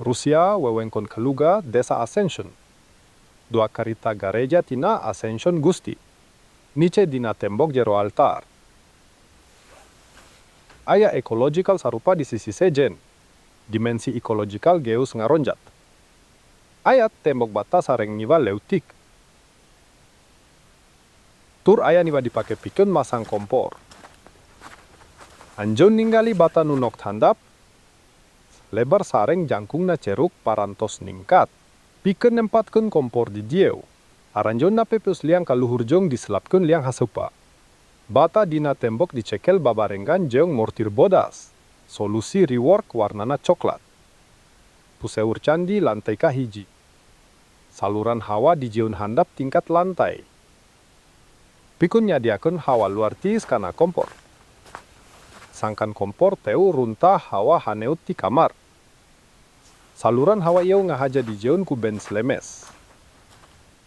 Rusia wewengkon Kaluga desa Ascension. Dua karita gareja tina Ascension Gusti. Nice dina tembok jero altar. Aya ekologikal sarupa di sisi sejen. Dimensi ekologikal geus ngaronjat. Ayat tembok bata sareng niwa leutik. Tur aya niwa dipake pikeun masang kompor. Anjeun ninggali bata nunok handap, lebar sareng jangkungna ceruk parantos ningkat. Pikeun nempatkeun kompor di dieu. Aranjeunna pepeus liang kaluhur jong diselapkeun liang haseupa. Bata dina tembok dicekel babarengan jeung mortir bodas. Solusi rework warnana coklat. Puseur candi lantai kahiji. Saluran hawa di jieun handap tingkat lantai. Pikun nyadiakeun hawa luar tiis kana kompor. Sangkan kompor teu runtah hawa haneut ti kamar. Saluran hawa ieu ngahaja di jieun ku bench lemes.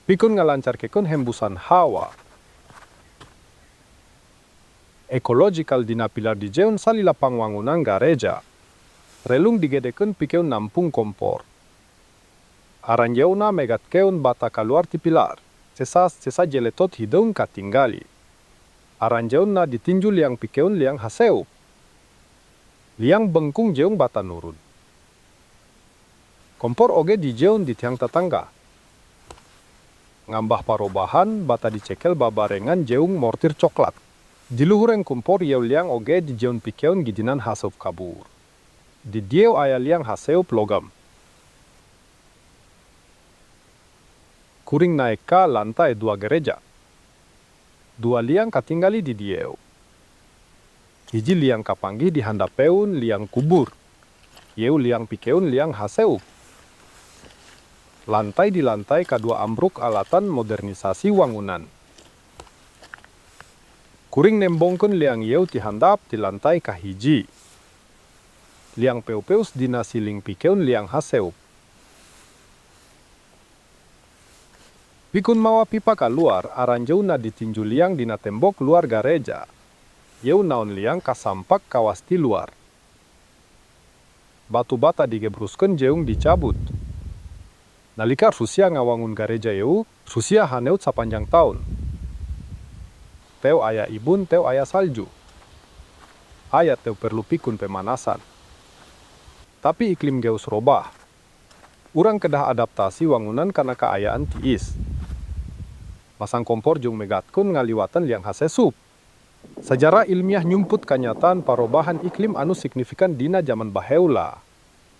Pikun ngalancarkeun hembusan hawa. Ekologikal dina pilar di jieun salila pangwangunan gareja. Relung digedekeun pikeun nampung kompor. Aranjeuna megatkeun bata kaluar ti pilar. Sesa jeletot hideung katinggali. Aranjeuna ditinju liang pikeun liang haseup. Liang bengkung jeung bata nurun. Kompor oge di jeun di tiang tetangga. Ngambah parobahan bata dicekel babarengan jeung mortir coklat. Di luhureng kompor ieu liang oge di jeun pikeun gidinan haseup kabur. Di dieu aya liang haseup logam. Kuring naik ka lantai 2 gereja. 2 liang katinggali di dieu. Hiji liang kapanggih di handapeun liang kubur. Ieu liang pikeun liang haseup. Lantai di lantai kadua ambruk alatan modernisasi wangunan. Kuring nembongkeun liang ieu ti handap ti lantai kahiji. Liang peu-peus dina siling pikeun liang haseup. Pikun mawa pipa kaluar, aranjeuna ditinju liang dina tembok luar gareja. Ieu naon liang kasampak kawasti luar. Batu bata digebruskeun jeung dicabut. Nalika Rusia ngawangun gareja ieu, Rusia haneut sapanjang taun. Teu aya ibun, teu aya salju. Aya teu perlu pikun pemanasan. Tapi iklim geus robah. Urang kedah adaptasi wangunan kana kaayaan tiis. Masang kompor jeung megatkun ngaliwatan liang haseup. Sejarah ilmiah nyumput kanyataan parobahan iklim anu signifikan dina zaman baheula.